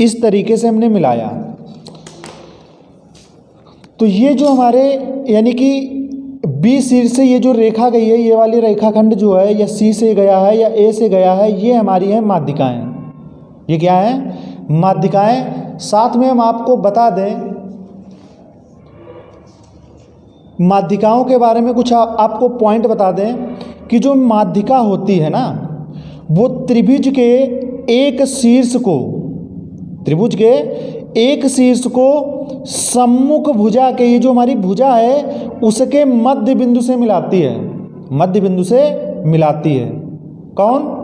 इस तरीके से हमने मिलाया। तो ये जो हमारे यानी कि बी शीर्ष से ये जो रेखा गई है, ये वाली रेखाखंड जो है या सी से गया है या ए से गया है, ये हमारी है माध्यिकाएं। ये क्या है? माध्यिकाएं। साथ में हम आपको बता दें माध्यिकाओं के बारे में कुछ आपको पॉइंट बता दें कि जो माध्यिका होती है ना, वो त्रिभुज के एक शीर्ष को, त्रिभुज के एक शीर्ष को सम्मुख भुजा के, ये जो हमारी भुजा है उसके मध्य बिंदु से मिलाती है, मध्य बिंदु से मिलाती है। कौन?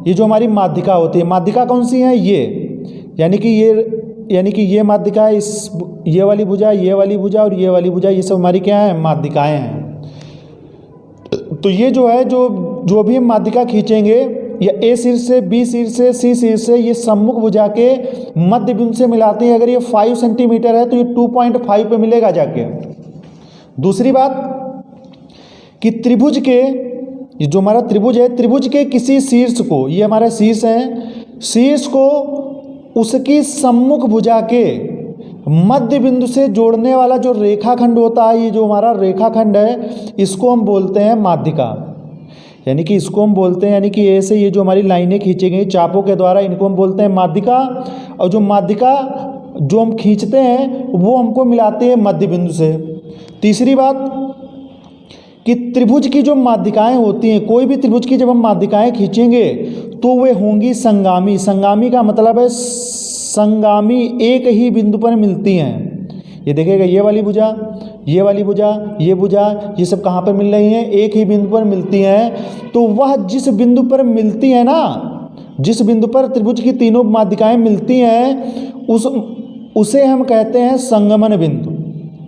ये जो हमारी माध्यिका होती है। माध्यिका कौन सी है? ये यानी कि ये माध्यिका है, इस ये वाली भुजा, ये वाली भुजा और ये वाली भुजा, ये सब हमारी क्या है? माध्यिकाएं हैं। तो ये जो है जो भी हम माध्यिका खींचेंगे, या ए शीर्ष से, बी शीर्ष से, सी शीर्ष से, ये सम्मुख भुजा के मध्य बिंदु से मिलाते हैं। अगर ये 5 सेंटीमीटर है तो ये 2.5 पे मिलेगा जाके। दूसरी बात कि त्रिभुज के, ये जो हमारा त्रिभुज है, त्रिभुज के किसी शीर्ष को, ये हमारा शीर्ष है, शीर्ष को उसकी सम्मुख भुजा के मध्य बिंदु से जोड़ने वाला जो रेखाखंड होता है, ये जो हमारा रेखाखंड है, इसको हम बोलते हैं माध्यिका। यानी कि इसको हम बोलते हैं, यानी कि ए से ये जो हमारी लाइनें खींची गई चापों के द्वारा, इनको हम बोलते हैं माध्यिका। और जो माध्यिका जो हम खींचते हैं वो हमको मिलाते हैं मध्य बिंदु से। तीसरी बात कि त्रिभुज की जो माध्यिकाएं होती हैं, कोई भी त्रिभुज की जब हम माध्यिकाएं खींचेंगे तो वे होंगी संगामी। संगामी का मतलब है संगामी, एक ही बिंदु पर मिलती हैं। ये देखिएगा, ये वाली भुजा, ये वाली भुजा, ये भुजा, ये सब कहाँ पर मिल रही हैं? एक ही बिंदु पर मिलती हैं। तो वह जिस बिंदु पर मिलती है ना, जिस बिंदु पर त्रिभुज की तीनों माध्यिकाएं मिलती हैं, उसे हम कहते हैं संगमन बिंदु।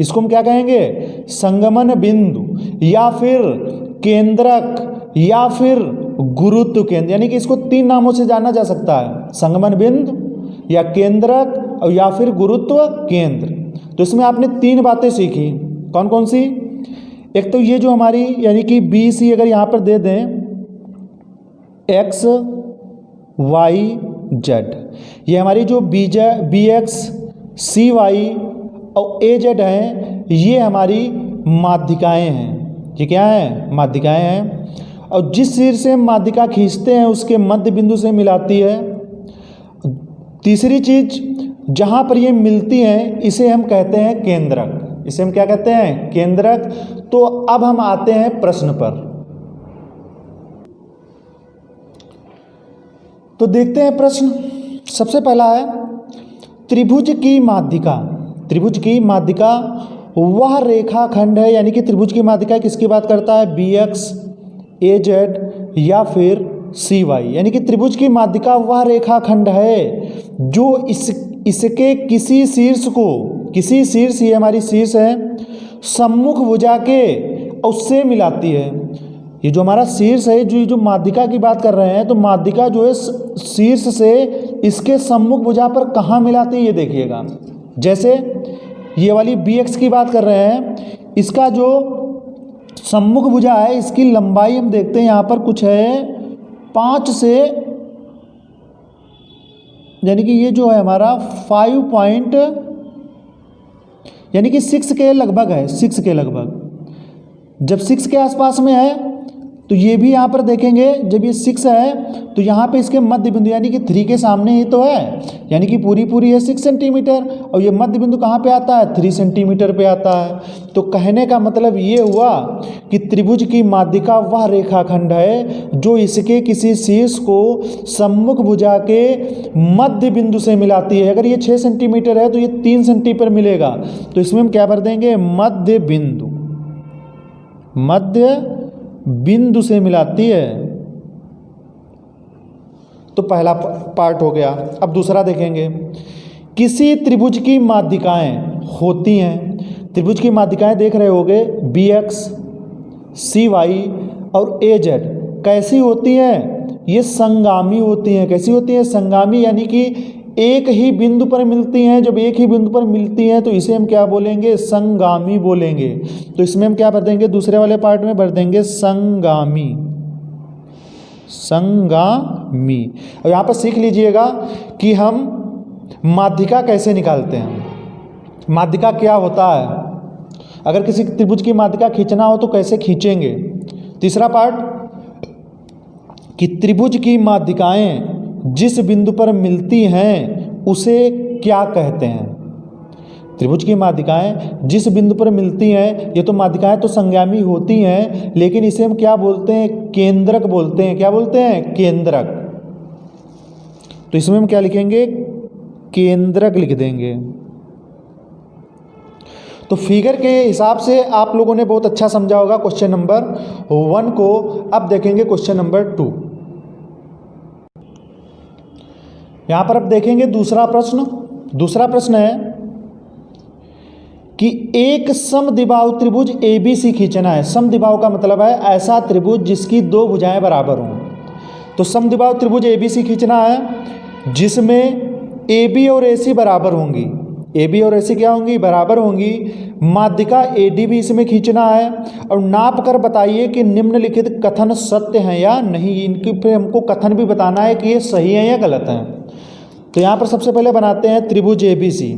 इसको हम क्या कहेंगे? संगमन बिंदु, या फिर केंद्रक, या फिर गुरुत्व केंद्र। यानी कि इसको 3 नामों से जाना जा सकता है, संगमन बिंदु, या केंद्रक, और या फिर गुरुत्व केंद्र। तो इसमें आपने 3 बातें सीखी। कौन कौन सी? एक तो ये जो हमारी यानी कि बी सी, अगर यहाँ पर दे दें एक्स वाई जेड, ये हमारी जो बी एक्स सी वाई और ए जेड हैं, ये हमारी माध्यिकाएं हैं। ये क्या है? माध्यिकाएं हैं। और जिस शीर्ष से हम माध्यिका खींचते हैं उसके मध्य बिंदु से मिलाती है। तीसरी चीज, जहाँ पर ये मिलती हैं इसे हम कहते हैं केंद्रक। इसे हम क्या कहते हैं? केंद्रक। तो अब हम आते हैं प्रश्न पर। तो देखते हैं प्रश्न। सबसे पहला है, त्रिभुज की माध्यिका। त्रिभुज की माध्यिका वह रेखाखंड है, यानी कि त्रिभुज की माध्यिका किसकी बात करता है? बी एक्स, ए जेड, या फिर सी वाई। यानी कि त्रिभुज की माध्यिका वह रेखाखंड है जो इसके किसी शीर्ष को, किसी शीर्ष, ये हमारी शीर्ष है, सम्मुख भुजा के उससे मिलाती है। ये जो हमारा शीर्ष है, जो माध्यिका की बात कर रहे हैं, तो माध्यिका जो है शीर्ष से इसके सम्मुख भुजा पर कहाँ मिलाती है ये देखिएगा। जैसे ये वाली बी एक्स की बात कर रहे हैं, इसका जो सम्मुख भुजा है, इसकी लंबाई हम देखते हैं यहाँ पर कुछ है 5 से, यानी कि ये जो है हमारा 5 पॉइंट, यानी कि 6 के लगभग है, 6 के लगभग। जब 6 के आसपास में है तो ये भी यहाँ पर देखेंगे, जब ये 6 है तो यहाँ पे इसके मध्य बिंदु, यानी कि 3 के सामने ही तो है, यानी कि पूरी है 6 सेंटीमीटर, और ये मध्य बिंदु कहाँ पे आता है? 3 सेंटीमीटर पे आता है। तो कहने का मतलब ये हुआ कि त्रिभुज की माध्यिका वह रेखाखंड है जो इसके किसी शीर्ष को सम्मुख भुजा के मध्य बिंदु से मिलाती है। अगर ये 6 सेंटीमीटर है तो ये 3 सेंटीमीटर मिलेगा, तो इसमें हम क्या भर देंगे? मध्य बिंदु। मध्य बिंदु से मिलाती है। तो पहला पार्ट हो गया। अब दूसरा देखेंगे, किसी त्रिभुज की माध्यिकाएं होती हैं। त्रिभुज की माध्यिकाएं देख रहे होंगे, बी एक्स, सी वाई और ए जेड। कैसी होती हैं? ये संगामी होती हैं। कैसी होती हैं? संगामी, यानी कि एक ही बिंदु पर मिलती हैं। जब एक ही बिंदु पर मिलती हैं तो इसे हम क्या बोलेंगे? संगामी बोलेंगे। तो इसमें हम क्या भर देंगे? दूसरे वाले पार्ट में भर देंगे संगामी। संगामी। और यहाँ पर सीख लीजिएगा कि हम माध्यिका कैसे निकालते हैं, माध्यिका क्या होता है, अगर किसी त्रिभुज की माध्यिका खींचना हो तो कैसे खींचेंगे। तीसरा पार्ट कि त्रिभुज की माध्यिकाएं जिस बिंदु पर मिलती हैं उसे क्या कहते हैं। त्रिभुज की माध्यिकाएं जिस बिंदु पर मिलती हैं, ये तो माध्यिकाएं तो संगामी होती हैं, लेकिन इसे हम क्या बोलते हैं, केंद्रक बोलते हैं। क्या बोलते हैं, केंद्रक। तो इसमें हम क्या लिखेंगे, केंद्रक लिख देंगे। तो फिगर के हिसाब से आप लोगों ने बहुत अच्छा समझा होगा क्वेश्चन नंबर 1 को। अब देखेंगे क्वेश्चन नंबर 2। यहां पर अब देखेंगे दूसरा प्रश्न। दूसरा प्रश्न है कि एक समद्विबाहु त्रिभुज ABC खींचना है। समद्विबाहु का मतलब है ऐसा त्रिभुज जिसकी दो भुजाएं बराबर हों। तो समद्विबाहु त्रिभुज ABC खींचना है जिसमें AB और AC बराबर होंगी। AB और AC क्या होंगी, बराबर होंगी। माध्यिका AD भी इसमें खींचना है और नाप कर बताइए कि निम्नलिखित कथन सत्य हैं या नहीं। इनकी फिर हमको कथन भी बताना है कि ये सही है या गलत है। तो यहाँ पर सबसे पहले बनाते हैं त्रिभुज ABC।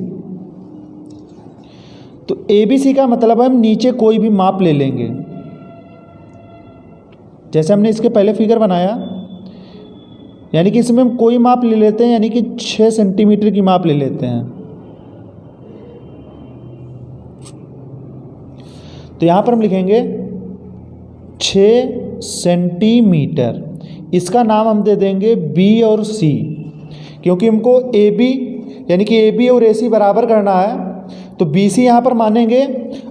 तो ABC का मतलब हम नीचे कोई भी माप ले लेंगे, जैसे हमने इसके पहले फिगर बनाया, यानी कि इसमें हम कोई माप ले लेते हैं, यानी कि 6 सेंटीमीटर की माप ले लेते हैं। तो यहाँ पर हम लिखेंगे 6 सेंटीमीटर। इसका नाम हम दे देंगे B और C, क्योंकि हमको AB यानी कि AB और AC बराबर करना है। तो BC यहाँ पर मानेंगे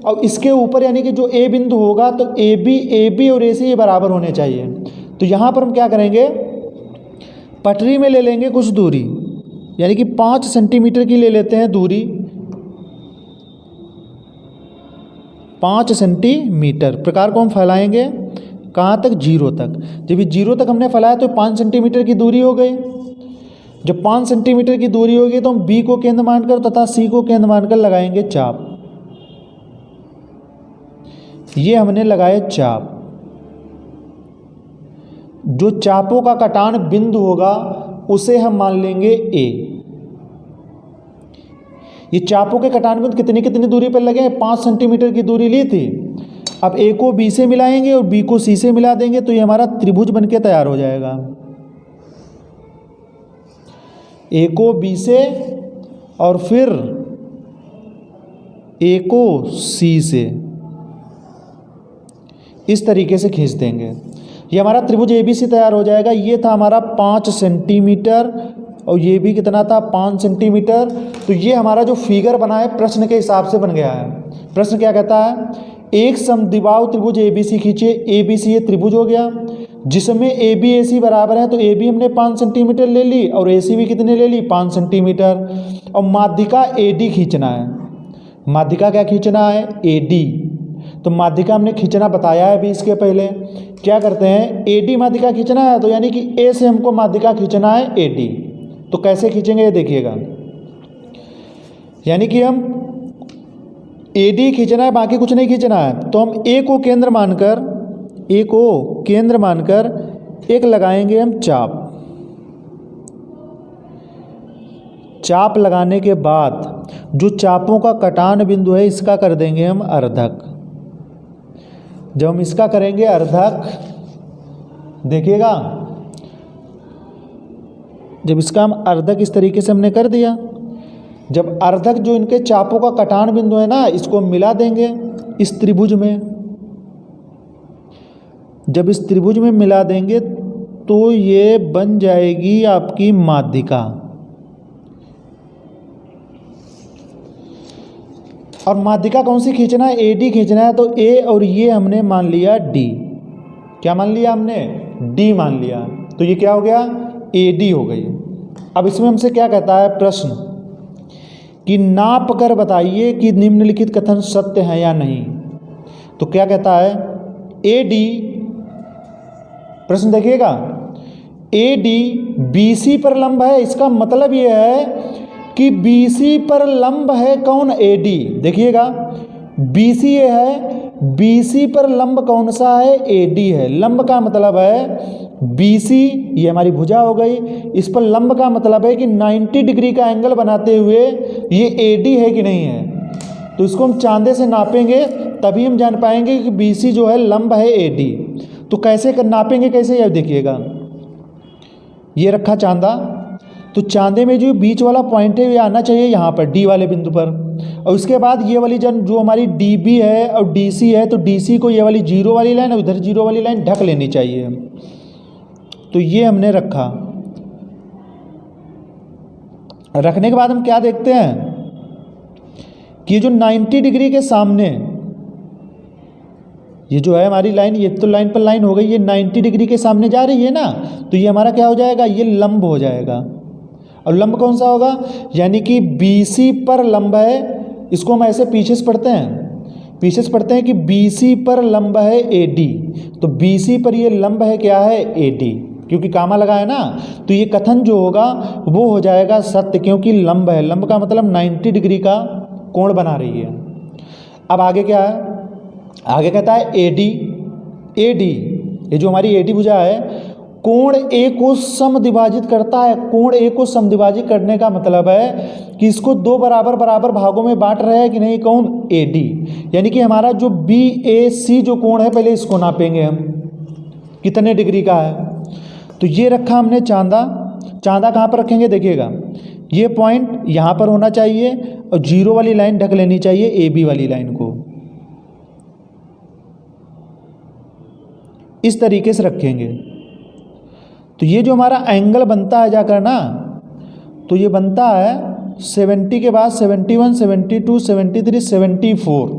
और इसके ऊपर यानी कि जो A बिंदु होगा तो AB और AC ये बराबर होने चाहिए। तो यहाँ पर हम क्या करेंगे, पटरी में ले लेंगे कुछ दूरी, यानी कि 5 सेंटीमीटर की ले लेते हैं दूरी। 5 सेंटीमीटर प्रकार को हम फैलाएंगे कहाँ तक, 0 तक। जब ये 0 तक हमने फैलाया तो 5 सेंटीमीटर की दूरी हो गई। जब 5 सेंटीमीटर की दूरी होगी तो हम B को केंद्र मानकर तथा C को केंद्र मानकर लगाएंगे चाप। ये हमने लगाए चाप। जो चापों का कटान बिंदु होगा उसे हम मान लेंगे A। ये चापों के कटान बिंदु कितनी कितनी दूरी पर लगे हैं, 5 सेंटीमीटर की दूरी ली थी। अब A को B से मिलाएंगे और B को C से मिला देंगे तो ये हमारा त्रिभुज बनके तैयार हो जाएगा। A को B से और फिर A को C से इस तरीके से खींच देंगे। ये हमारा त्रिभुज ABC तैयार हो जाएगा। ये था हमारा 5 सेंटीमीटर और ये भी कितना था, 5 सेंटीमीटर। तो ये हमारा जो फिगर बना है प्रश्न के हिसाब से बन गया है। प्रश्न क्या कहता है, एक समद्विबाहु त्रिभुज ABC खींचे। ABC ये त्रिभुज हो गया जिसमें AB AC बराबर है। तो AB हमने 5 सेंटीमीटर ले ली और AC भी कितने ले ली, 5 सेंटीमीटर। और माध्यिका AD खींचना है। माध्यिका क्या खींचना है, AD। तो माध्यिका हमने खींचना बताया है अभी इसके पहले। क्या करते हैं, AD माध्यिका खींचना है तो यानी कि A से हमको माध्यिका खींचना है AD। तो कैसे खींचेंगे ये देखिएगा, यानी कि हम AD खींचना है, बाकी कुछ नहीं खींचना है। तो हम A को केंद्र मानकर एक लगाएंगे हम चाप। चाप लगाने के बाद जो चापों का कटान बिंदु है इसका कर देंगे हम अर्धक। जब हम इसका करेंगे अर्धक, देखिएगा जब इसका हम अर्धक इस तरीके से हमने कर दिया, जब अर्धक जो इनके चापों का कटान बिंदु है ना, इसको मिला देंगे इस त्रिभुज में। जब इस त्रिभुज में मिला देंगे तो ये बन जाएगी आपकी माध्यिका। और माध्यिका कौन सी खींचना है, AD खींचना है। तो A और ये हमने मान लिया D। क्या मान लिया हमने, D मान लिया। तो ये क्या हो गया, AD हो गई। अब इसमें हमसे क्या कहता है प्रश्न कि नाप कर बताइए कि निम्नलिखित कथन सत्य है या नहीं। तो क्या कहता है, AD, प्रश्न देखिएगा, AD BC पर लंब है। इसका मतलब यह है कि BC पर लंब है कौन, AD। देखिएगा BC ये है, BC पर लंब कौन सा है, AD है। लंब का मतलब है BC ये हमारी भुजा हो गई, इस पर लंब का मतलब है कि 90 डिग्री का एंगल बनाते हुए ये AD है कि नहीं है। तो इसको हम चांदे से नापेंगे तभी हम जान पाएंगे कि BC जो है लंब है AD। तो कैसे नापेंगे, कैसे, ये देखिएगा, ये रखा चांदा, तो चांदे में जो बीच वाला पॉइंट है ये आना चाहिए यहाँ पर D वाले बिंदु पर, और उसके बाद ये वाली जो हमारी DB है और DC है, तो DC को ये वाली 0 वाली लाइन और इधर 0 वाली लाइन ढक लेनी चाहिए। तो ये हमने रखा। रखने के बाद हम क्या देखते हैं कि ये जो 90 डिग्री के सामने ये जो है हमारी लाइन, ये तो लाइन पर लाइन हो गई, ये 90 डिग्री के सामने जा रही है ना, तो ये हमारा क्या हो जाएगा, ये लंब हो जाएगा। और लंब कौन सा होगा, यानी कि BC पर लंब है, इसको हम ऐसे पीछे से पढ़ते हैं कि BC पर लंब है AD। तो BC पर ये लंब है क्या है, AD, क्योंकि कामा लगा है ना, तो ये कथन जो होगा वो हो जाएगा सत्य, क्योंकि लंब है, लंब का मतलब 90 डिग्री का कोण बना रही है। अब आगे क्या है, आगे कहता है AD, ये जो हमारी AD भुजा है कोण A को समद्विभाजित करता है। कोण A को समद्विभाजित करने का मतलब है कि इसको दो बराबर बराबर भागों में बांट रहा है कि नहीं, कौन, AD। यानी कि हमारा जो BAC जो कोण है, पहले इसको नापेंगे हम कितने डिग्री का है। तो ये रखा हमने चांदा। चांदा कहाँ पर रखेंगे, देखिएगा, ये पॉइंट यहाँ पर होना चाहिए और 0 वाली लाइन ढक लेनी चाहिए AB वाली लाइन को, इस तरीके से रखेंगे। तो ये जो हमारा एंगल बनता है जाकर ना, तो ये बनता है 70 के बाद 71, 72, 73, 74,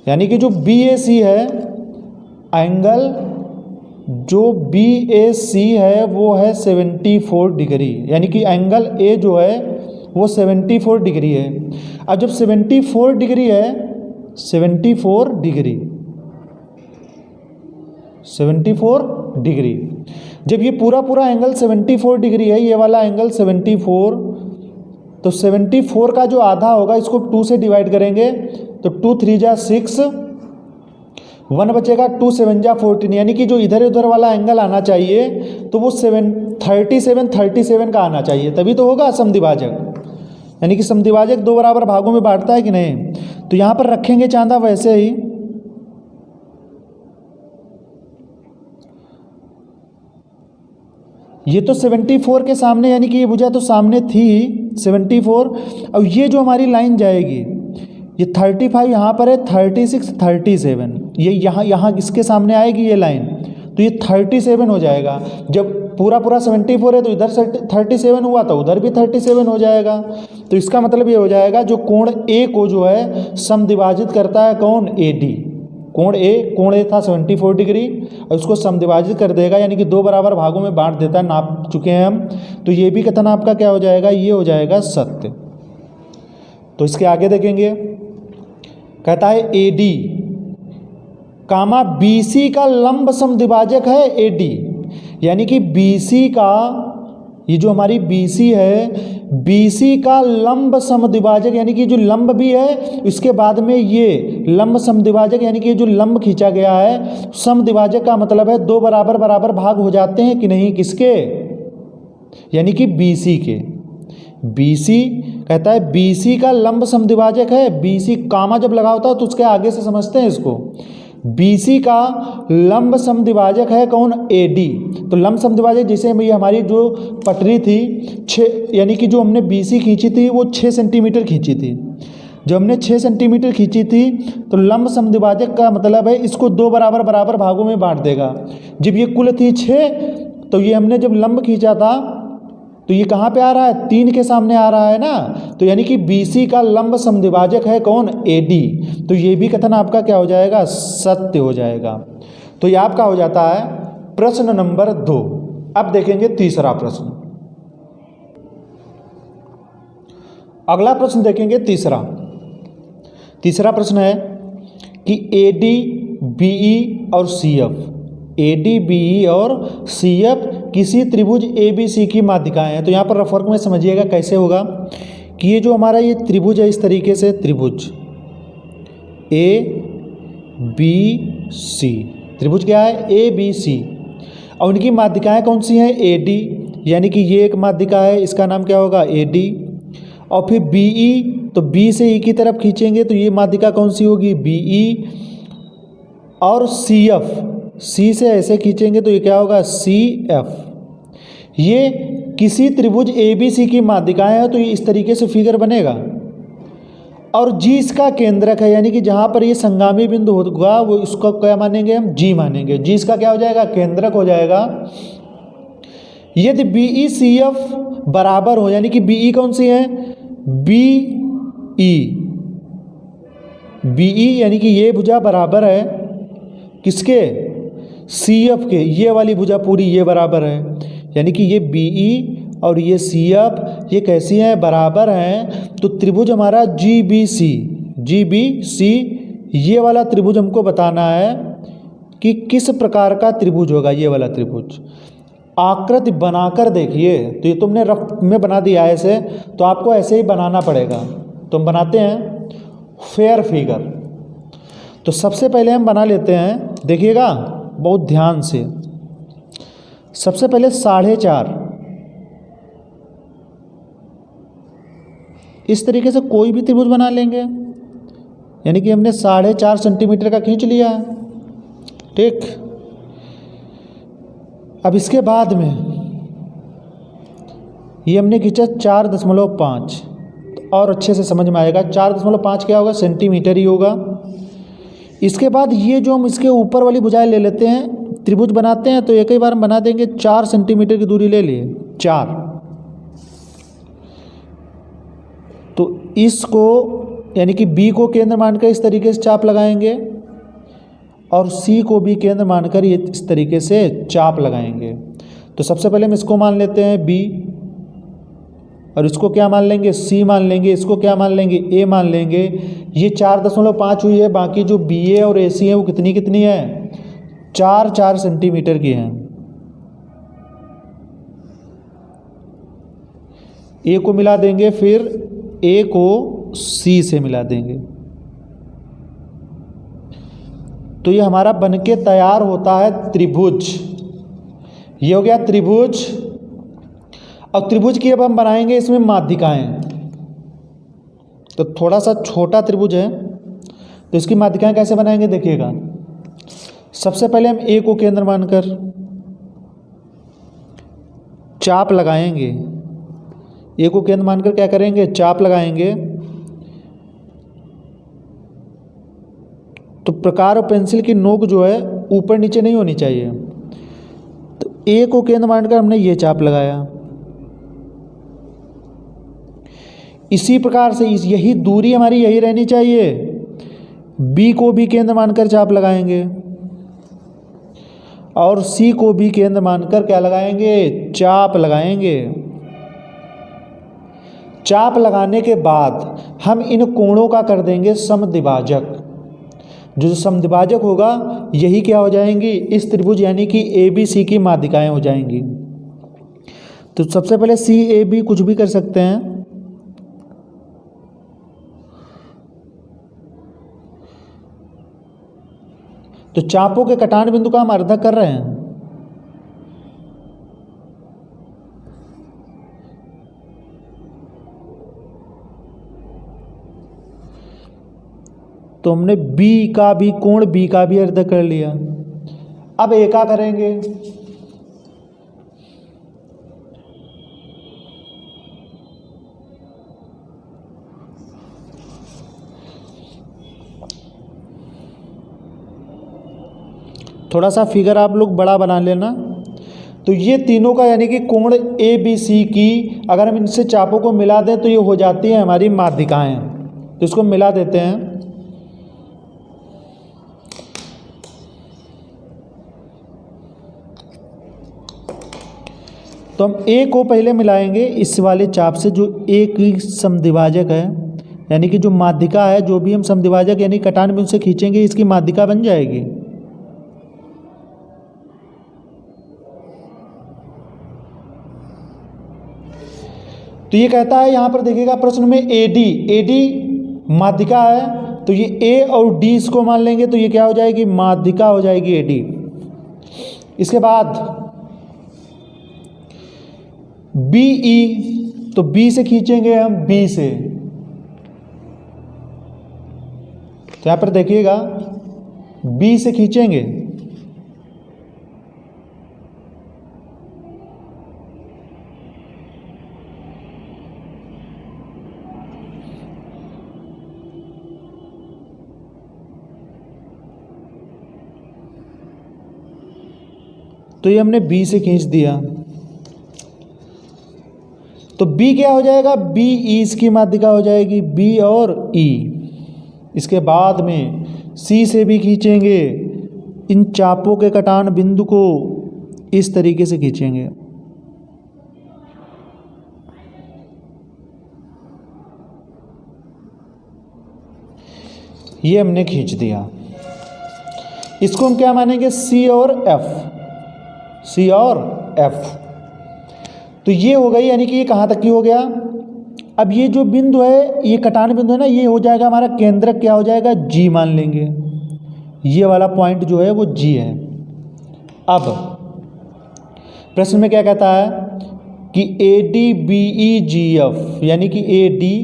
यानी कि जो BAC है एंगल, जो BAC है वो है 74 डिग्री, यानी कि एंगल A जो है वो 74 डिग्री है। अब जब 74 डिग्री है, 74 डिग्री, जब ये पूरा एंगल 74 डिग्री है, ये वाला एंगल 74, तो 74 का जो आधा होगा इसको 2 से डिवाइड करेंगे, तो 2 3 जा 6, 1 बचेगा, 2 7 जा 14, यानी कि जो इधर उधर वाला एंगल आना चाहिए तो वो 37 का आना चाहिए, तभी तो होगा समद्विभाजक। यानी कि समद्विभाजक दो बराबर भागों में बांटता है कि नहीं। तो यहाँ पर रखेंगे चांदा वैसे ही, ये तो 74 के सामने, यानी कि ये भुजा तो सामने थी 74, और ये जो हमारी लाइन जाएगी ये 35 यहाँ पर है, 36, 37, ये यहाँ इसके सामने आएगी ये लाइन, तो ये 37 हो जाएगा। जब पूरा 74 है तो इधर से 37 हुआ तो उधर भी 37 हो जाएगा। तो इसका मतलब ये हो जाएगा जो कोण A को जो है समद्विभाजित करता है, कौन, AD। कोण A था 74 डिग्री और उसको समद्विभाजित कर देगा, यानी कि दो बराबर भागों में बांट देता है, नाप चुके हैं हम। तो ये भी कथन आपका क्या हो जाएगा, ये हो जाएगा सत्य। तो इसके आगे देखेंगे, कहता है AD कामा BC का लंब समद्विभाजक है AD, यानी कि BC का, ये जो हमारी BC है, BC का लंब समद्विभाजक, यानी कि जो लंब भी है इसके बाद में ये लंब समद्विभाजक, यानी कि जो लंब खींचा गया है, समद्विभाजक का मतलब है दो बराबर बराबर भाग हो जाते हैं कि नहीं, किसके, यानी कि BC के। BC कहता है BC का लंब समद्विभाजक है, BC कामा जब लगा होता है तो उसके आगे से समझते हैं इसको, BC का लंब समद्विभाजक है कौन, AD। तो लंब समद्विभाजक जैसे ये हमारी जो पटरी थी 6, यानी कि जो हमने BC खींची थी वो 6 सेंटीमीटर खींची थी। जब हमने 6 सेंटीमीटर खींची थी तो लंब समद्विभाजक का मतलब है इसको दो बराबर बराबर भागों में बांट देगा। जब ये कुल थी 6, तो ये हमने जब लंब खींचा था तो ये कहाँ पे आ रहा है, 3 के सामने आ रहा है ना, तो यानी कि BC का लंब समद्विभाजक है कौन, AD। तो ये भी कथन आपका क्या हो जाएगा, सत्य हो जाएगा। तो ये आपका हो जाता है प्रश्न नंबर 2। अब देखेंगे तीसरा प्रश्न। अगला प्रश्न देखेंगे तीसरा प्रश्न है कि AD, BE और CF, AD, BE और CF किसी त्रिभुज ABC की माध्यिकाएं हैं। तो यहाँ पर रफ वर्क में समझिएगा कैसे होगा कि ये जो हमारा ये त्रिभुज है, इस तरीके से त्रिभुज ABC, त्रिभुज क्या है, ABC। और उनकी माध्यिकाएं कौन सी हैं? AD, यानी कि ये एक माध्यिका है, इसका नाम क्या होगा? AD। और फिर BE, तो B से E की तरफ खींचेंगे तो ये माध्यिका कौन सी होगी? BE। और CF, C से ऐसे खींचेंगे तो ये क्या होगा? CF। ये किसी त्रिभुज ABC की माध्यिकाएं हैं, तो ये इस तरीके से फिगर बनेगा। और G इसका केंद्रक है, यानी कि जहाँ पर ये संगामी बिंदु होगा वो इसको क्या मानेंगे? हम G मानेंगे। G इसका क्या हो जाएगा? केंद्रक हो जाएगा। यदि BE CF बराबर हो, यानी कि BE कौन सी है? BE यानी कि ये भुजा बराबर है किसके? CF के। ये वाली भुजा पूरी ये बराबर है, यानी कि ये BE और ये CF ये कैसी हैं? बराबर हैं। तो त्रिभुज हमारा GBC ये वाला त्रिभुज हमको बताना है कि किस प्रकार का त्रिभुज होगा ये वाला त्रिभुज। आकृति बनाकर देखिए, तो ये तुमने रफ में बना दिया है ऐसे, तो आपको ऐसे ही बनाना पड़ेगा। तो हम बनाते हैं फेयर फिगर। तो सबसे पहले हम बना लेते हैं, देखिएगा बहुत ध्यान से। सबसे पहले 4.5 इस तरीके से कोई भी त्रिभुज बना लेंगे, यानी कि हमने 4.5 सेंटीमीटर का खींच लिया है, ठीक। अब इसके बाद में ये हमने खींचा 4.5, और अच्छे से समझ में आएगा। 4.5 क्या होगा? सेंटीमीटर ही होगा। इसके बाद ये जो हम इसके ऊपर वाली भुजाएं ले लेते हैं, त्रिभुज बनाते हैं, तो एक ही बार हम बना देंगे। 4 सेंटीमीटर की दूरी ले लिए, 4। तो इसको यानी कि B को केंद्र मानकर इस तरीके से चाप लगाएंगे, और C को भी केंद्र मानकर ये इस तरीके से चाप लगाएंगे। तो सबसे पहले हम इसको मान लेते हैं B, और इसको क्या मान लेंगे? C मान लेंगे। इसको क्या मान लेंगे? A मान लेंगे। ये 4.5 हुई है। बाकी जो BA और AC है वो कितनी कितनी है? 4 सेंटीमीटर की हैं। A को मिला देंगे, फिर A को C से मिला देंगे, तो ये हमारा बनके तैयार होता है त्रिभुज। ये हो गया त्रिभुज। और त्रिभुज की अब हम बनाएंगे इसमें माध्यिकाएं। तो थोड़ा सा छोटा त्रिभुज है, तो इसकी माध्यिकाएं कैसे बनाएंगे देखिएगा। सबसे पहले हम A को केंद्र मानकर चाप लगाएंगे। A को केंद्र मानकर क्या करेंगे? चाप लगाएंगे। तो प्रकार और पेंसिल की नोक जो है ऊपर नीचे नहीं होनी चाहिए। तो A को केंद्र मानकर हमने ये चाप लगाया। इसी प्रकार से यही दूरी हमारी यही रहनी चाहिए। B को भी केंद्र मानकर चाप लगाएंगे, और C को भी केंद्र मानकर क्या लगाएंगे? चाप लगाएंगे। चाप लगाने के बाद हम इन कोणों का कर देंगे समद्विभाजक। जो समद्विभाजक होगा यही क्या हो जाएंगी? इस त्रिभुज यानी कि ABC की माध्यिकाएं हो जाएंगी। तो सबसे पहले CAB कुछ भी कर सकते हैं। तो चापों के कटान बिंदु का हम अर्धक कर रहे हैं। तो हमने B का भी कोण B का भी अर्धक कर लिया। अब A का करेंगे। थोड़ा सा फिगर आप लोग बड़ा बना लेना। तो ये तीनों का यानी कि कोण ABC की अगर हम इनसे चापों को मिला दें तो ये हो जाती है हमारी माध्यिकाएं। तो इसको मिला देते हैं। तो हम A को पहले मिलाएंगे इस वाले चाप से जो A की समद्विभाजक है, यानी कि जो माध्यिका है, जो भी हम समद्विभाजक यानी कटान बिंदु से खींचेंगे इसकी माध्यिका बन जाएगी। तो ये कहता है यहाँ पर देखिएगा प्रश्न में AD माध्यिका है, तो ये A और D इसको मान लेंगे तो ये क्या हो जाएगी? माध्यिका हो जाएगी AD। इसके बाद बी ई, तो बी से खींचेंगे हम बी से, तो यहां पर देखिएगा बी से खींचेंगे, तो ये हमने बी से खींच दिया, तो बी क्या हो जाएगा, बी ई इसकी माध्यिका हो जाएगी, बी और ई। इसके बाद में सी से भी खींचेंगे, इन चापों के कटान बिंदु को इस तरीके से खींचेंगे, ये हमने खींच दिया। इसको हम क्या मानेंगे, सी और एफ, सी और एफ। तो ये हो गई, यानी कि ये कहाँ तक की हो गया। अब ये जो बिंदु है, ये कटान बिंदु है ना, ये हो जाएगा हमारा केंद्रक, क्या हो जाएगा, जी मान लेंगे। ये वाला पॉइंट जो है वो जी है। अब प्रश्न में क्या कहता है कि A D B E G F, यानी कि ए डी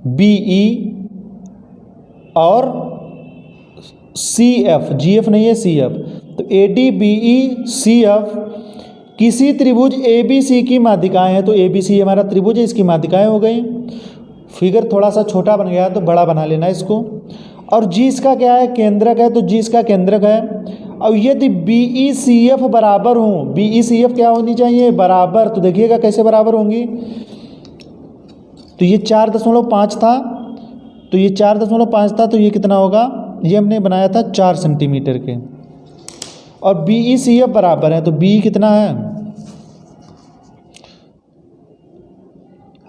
बी ई और सी एफ, जी एफ नहीं है सी एफ, तो A D B E C F किसी त्रिभुज ए बी सी की माध्यिकाएं हैं। तो ए बी सी हमारा त्रिभुज है, इसकी माध्यिकाएं हो गई। फिगर थोड़ा सा छोटा बन गया तो बड़ा बना लेना इसको। और जी इसका क्या है, केंद्रक है, तो जी इसका केंद्रक है। और यदि बी ई सी एफ बराबर हों, बी ई सी एफ क्या होनी चाहिए, बराबर, तो देखिएगा कैसे बराबर होंगी। तो ये 4.5 था, तो ये 4.5 था, तो ये कितना होगा, ये हमने बनाया था 4 सेंटीमीटर के। और बी ई सी एफ बराबर है, तो बी कितना है,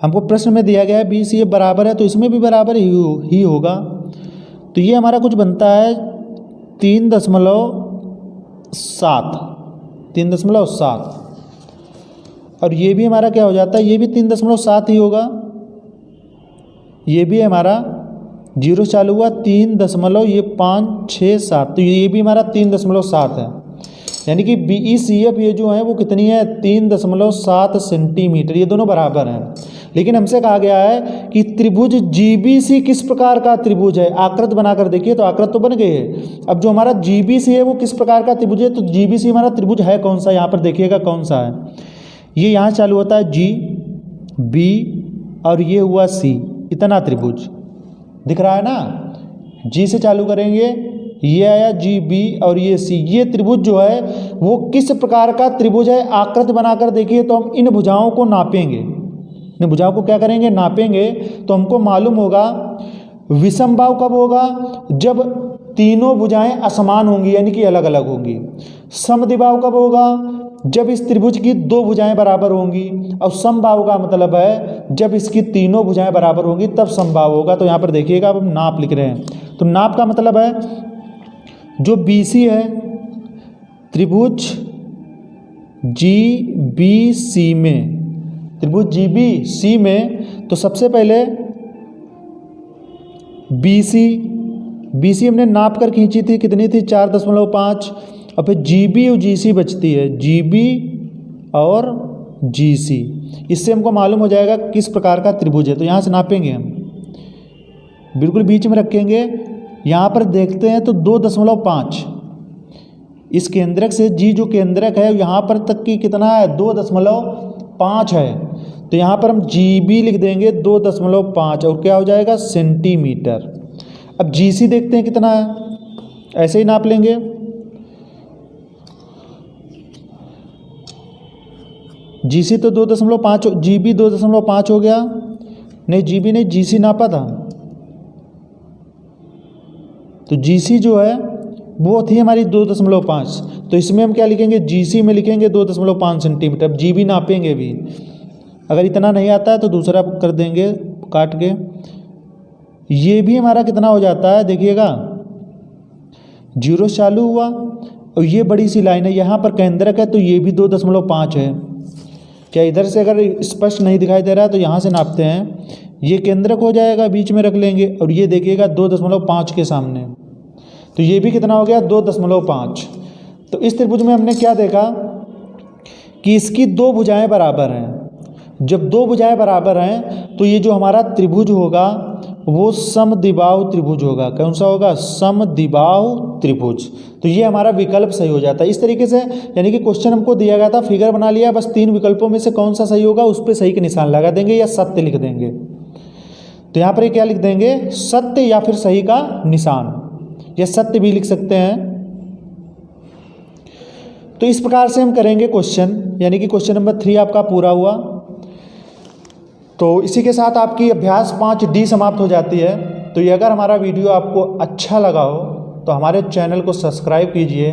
हमको प्रश्न में दिया गया है बी सी एफ बराबर है, तो इसमें भी बराबर ही होगा। तो ये हमारा कुछ बनता है 3.7, और ये भी हमारा क्या हो जाता है, ये भी 3.7 ही होगा। ये भी हमारा 0 चालू हुआ, 3.567, तो ये भी हमारा 3.7 है। यानी कि बी ई सी एफ ये जो है वो कितनी है, 3.7 सेंटीमीटर, ये दोनों बराबर हैं। लेकिन हमसे कहा गया है कि त्रिभुज जी बी सी किस प्रकार का त्रिभुज है। आकृत बनाकर देखिए, तो आकृत तो बन गई है। अब जो हमारा जी बी सी है वो किस प्रकार का त्रिभुज है, तो जी बी सी हमारा त्रिभुज है कौन सा, यहाँ पर देखिएगा कौन सा है। ये यहाँ चालू होता है जी, बी और ये हुआ सी, इतना त्रिभुज दिख रहा है ना। जी से चालू करेंगे, ये आया जी बी और ये सी, ये त्रिभुज जो है वो किस प्रकार का त्रिभुज है। आकृत बनाकर देखिए, तो हम इन भुजाओं को नापेंगे, इन भुजाओं को क्या करेंगे, नापेंगे। तो हमको मालूम होगा विषमबाहु कब होगा, जब तीनों भुजाएं असमान होंगी, यानी कि अलग अलग होंगी। समद्विबाहु कब होगा, जब इस त्रिभुज की 2 भुजाएं बराबर होंगी। और समबाहु का मतलब है जब इसकी तीनों भुजाएं बराबर होंगी तब समबाहु होगा। तो यहाँ पर देखिएगा, अब हम नाप लिख रहे हैं। तो नाप का मतलब है जो बी सी है, त्रिभुज जी बी सी में, त्रिभुज जी बी सी में, तो सबसे पहले बी सी हमने नाप कर खींची थी, कितनी थी, 4.5। और फिर जी बी और जी सी बचती है, जी बी और जी सी। इससे हमको मालूम हो जाएगा किस प्रकार का त्रिभुज है। तो यहाँ से नापेंगे हम, बिल्कुल बीच में रखेंगे। यहाँ पर देखते हैं तो 2.5, इस केंद्रक से जी जो केंद्रक है यहाँ पर तक की कितना है, 2.5 है। तो यहाँ पर हम जी बी लिख देंगे 2.5, और क्या हो जाएगा, सेंटीमीटर। अब जी सी देखते हैं कितना है, ऐसे ही नाप लेंगे। जी सी तो 2.5, जी बी 2.5 हो गया, नहीं जी बी नहीं, जी सी नापा था। तो जी सी जो है वो थी हमारी 2.5, तो इसमें हम क्या लिखेंगे, जी सी में लिखेंगे 2.5 सेंटीमीटर। अब जी बी नापेंगे भी, अगर इतना नहीं आता है तो दूसरा कर देंगे काट के। ये भी हमारा कितना हो जाता है, देखिएगा 0 चालू हुआ, और ये बड़ी सी लाइन है, यहाँ पर केंद्रक है, तो ये भी 2.5 है। क्या इधर से अगर स्पष्ट नहीं दिखाई दे रहा है तो यहाँ से नापते हैं, ये केंद्रक हो जाएगा, बीच में रख लेंगे, और ये देखिएगा 2.5 के सामने, तो ये भी कितना हो गया, 2.5। तो इस त्रिभुज में हमने क्या देखा कि इसकी 2 भुजाएं बराबर हैं। जब दो भुजाएं बराबर हैं तो ये जो हमारा त्रिभुज होगा वो समद्विबाहु त्रिभुज होगा। कौन सा होगा? समद्विबाहु त्रिभुज। तो ये हमारा विकल्प सही हो जाता है। इस तरीके से यानी कि क्वेश्चन हमको दिया गया था, फिगर बना लिया, बस 3 विकल्पों में से कौन सा सही होगा उस पर सही के निशान लगा देंगे या सत्य लिख देंगे। तो यहाँ पर ये क्या लिख देंगे? सत्य या फिर सही का निशान, या सत्य भी लिख सकते हैं। तो इस प्रकार से हम करेंगे क्वेश्चन, यानी कि क्वेश्चन नंबर 3 आपका पूरा हुआ। तो इसी के साथ आपकी अभ्यास 5D समाप्त हो जाती है। तो ये अगर हमारा वीडियो आपको अच्छा लगा हो तो हमारे चैनल को सब्सक्राइब कीजिए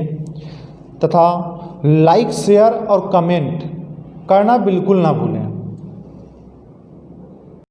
तथा लाइक, शेयर और कमेंट करना बिल्कुल ना भूलें।